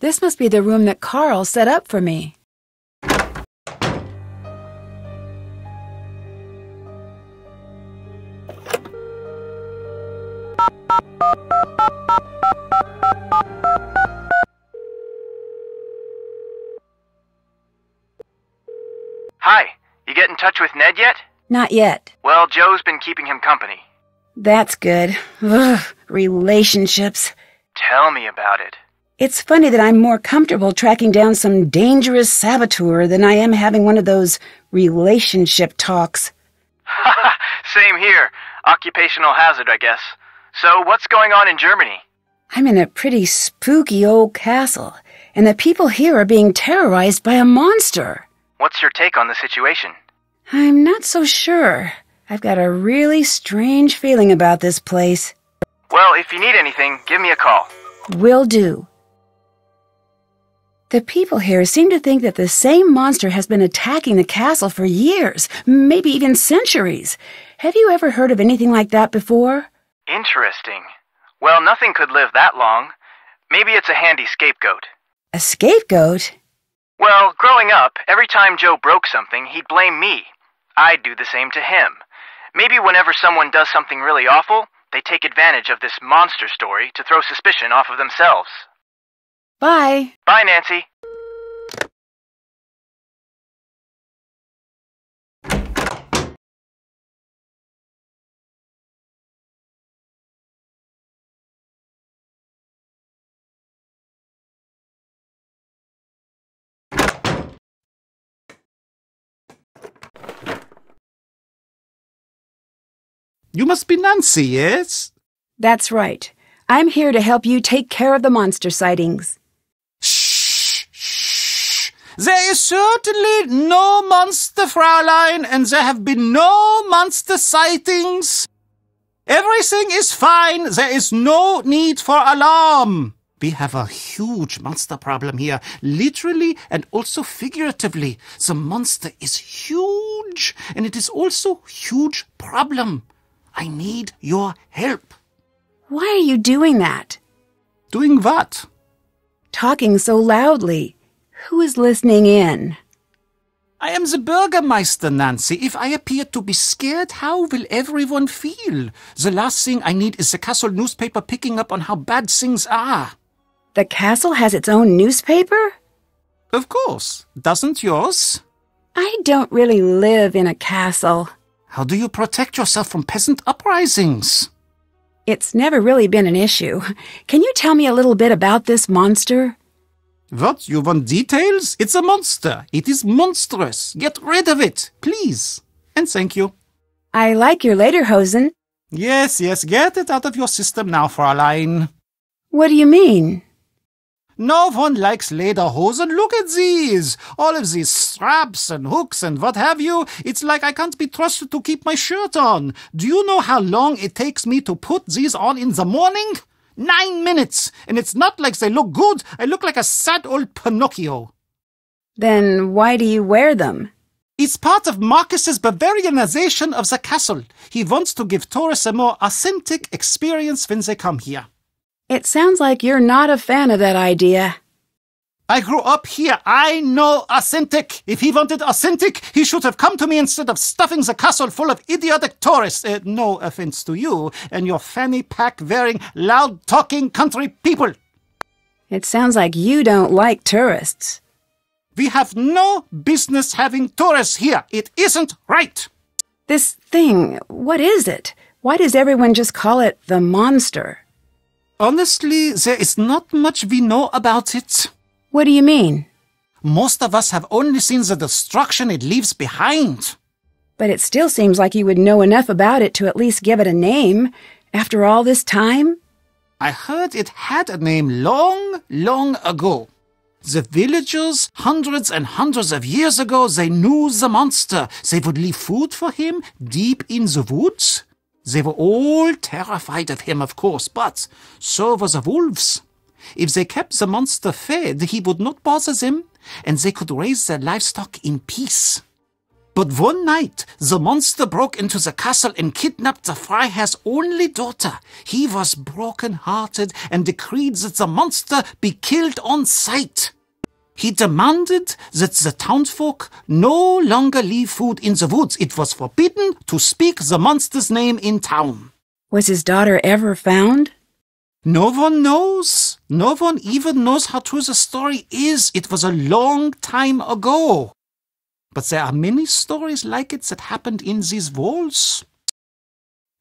This must be the room that Karl set up for me. Hi, you get in touch with Ned yet? Not yet. Well, Joe's been keeping him company. That's good. Ugh, relationships. Tell me about it. It's funny that I'm more comfortable tracking down some dangerous saboteur than I am having one of those relationship talks. Same here. Occupational hazard, I guess. So, what's going on in Germany? I'm in a pretty spooky old castle, and the people here are being terrorized by a monster. What's your take on the situation? I'm not so sure. I've got a really strange feeling about this place. Well, if you need anything, give me a call. Will do. The people here seem to think that the same monster has been attacking the castle for years, maybe even centuries. Have you ever heard of anything like that before? Interesting. Well, nothing could live that long. Maybe it's a handy scapegoat. A scapegoat? Well, growing up, every time Joe broke something, he'd blame me. I'd do the same to him. Maybe whenever someone does something really awful, they take advantage of this monster story to throw suspicion off of themselves. Bye. Bye, Nancy. You must be Nancy, yes? That's right. I'm here to help you take care of the monster sightings. Shh, shh. There is certainly no monster, Fräulein, and there have been no monster sightings. Everything is fine. There is no need for alarm. We have a huge monster problem here, literally and also figuratively. The monster is huge, and it is also a huge problem. I need your help. Why are you doing that? Doing what? Talking so loudly. Who is listening in? I am the Bürgermeister, Nancy. If I appear to be scared, how will everyone feel? The last thing I need is the castle newspaper picking up on how bad things are. The castle has its own newspaper? Of course. Doesn't yours? I don't really live in a castle. How do you protect yourself from peasant uprisings? It's never really been an issue. Can you tell me a little bit about this monster? What? You want details? It's a monster. It is monstrous. Get rid of it, please. And thank you. I like your lederhosen. Yes, get it out of your system now, Fräulein. What do you mean? No one likes lederhosen. Look at these. All of these straps and hooks and what have you. It's like I can't be trusted to keep my shirt on. Do you know how long it takes me to put these on in the morning? 9 minutes. And it's not like they look good. I look like a sad old Pinocchio. Then why do you wear them? It's part of Marcus's Bavarianization of the castle. He wants to give tourists a more authentic experience when they come here. It sounds like you're not a fan of that idea. I grew up here. I know authentic. If he wanted authentic, he should have come to me instead of stuffing the castle full of idiotic tourists. No offense to you and your fanny pack-wearing, loud-talking country people. It sounds like you don't like tourists. We have no business having tourists here. It isn't right. This thing, what is it? Why does everyone just call it the monster? Honestly, there is not much we know about it. What do you mean? Most of us have only seen the destruction it leaves behind. But it still seems like you would know enough about it to at least give it a name. After all this time? I heard it had a name long, long ago. The villagers, hundreds and hundreds of years ago, they knew the monster. They would leave food for him deep in the woods. They were all terrified of him, of course, but so were the wolves. If they kept the monster fed, he would not bother them, and they could raise their livestock in peace. But one night, the monster broke into the castle and kidnapped the Freiherr's only daughter. He was broken-hearted and decreed that the monster be killed on sight. He demanded that the townsfolk no longer leave food in the woods. It was forbidden to speak the monster's name in town. Was his daughter ever found? No one knows. No one even knows how true the story is. It was a long time ago. But there are many stories like it that happened in these walls.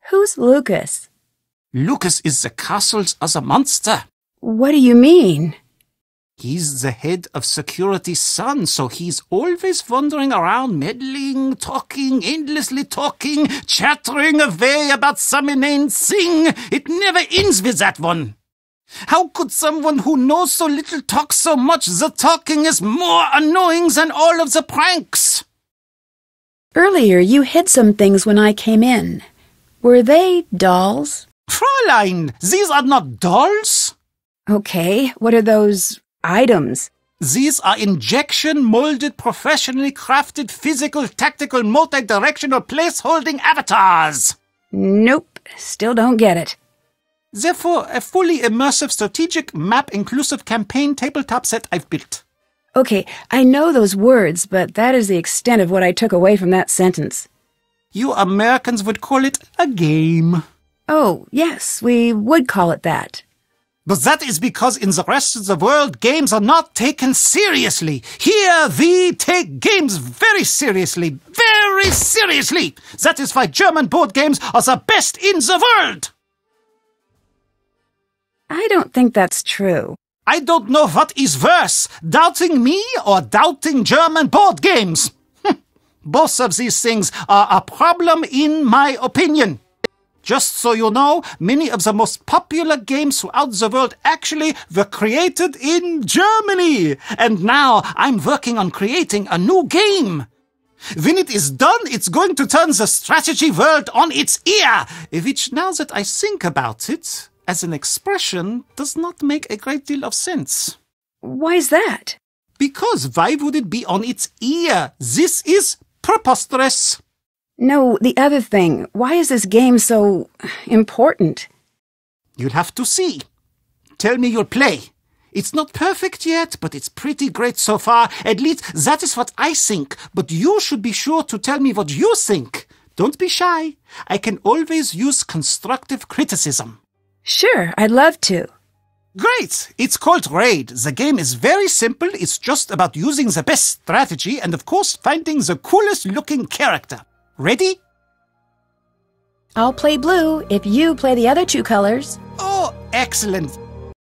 Who's Lucas? Lucas is the castle's other monster. What do you mean? He's the head of security's son, so he's always wandering around, meddling, talking, endlessly talking, chattering away about some inane thing. It never ends with that one. How could someone who knows so little talk so much? The talking is more annoying than all of the pranks. Earlier, you hid some things when I came in. Were they dolls? Fräulein, these are not dolls. Okay, what are those items? These are injection-molded, professionally crafted, physical, tactical, multi-directional place-holding avatars. Nope, still don't get it. Therefore, a fully immersive, strategic, map-inclusive campaign tabletop set I've built. Okay, I know those words, but that is the extent of what I took away from that sentence. You Americans would call it a game. Oh, yes, we would call it that. But that is because in the rest of the world, games are not taken seriously. Here, we take games very seriously. Very seriously! That is why German board games are the best in the world! I don't think that's true. I don't know what is worse, doubting me or doubting German board games. Both of these things are a problem in my opinion. Just so you know, many of the most popular games throughout the world actually were created in Germany. And now I'm working on creating a new game. When it is done, it's going to turn the strategy world on its ear, which now that I think about it, as an expression, does not make a great deal of sense. Why's that? Because why would it be on its ear? This is preposterous. No, the other thing. Why is this game so important? You'll have to see. Tell me you'll play. It's not perfect yet, but it's pretty great so far. At least that is what I think. But you should be sure to tell me what you think. Don't be shy. I can always use constructive criticism. Sure, I'd love to. Great! It's called Raid. The game is very simple. It's just about using the best strategy and, of course, finding the coolest looking character. Ready? I'll play blue if you play the other two colors. Oh, excellent.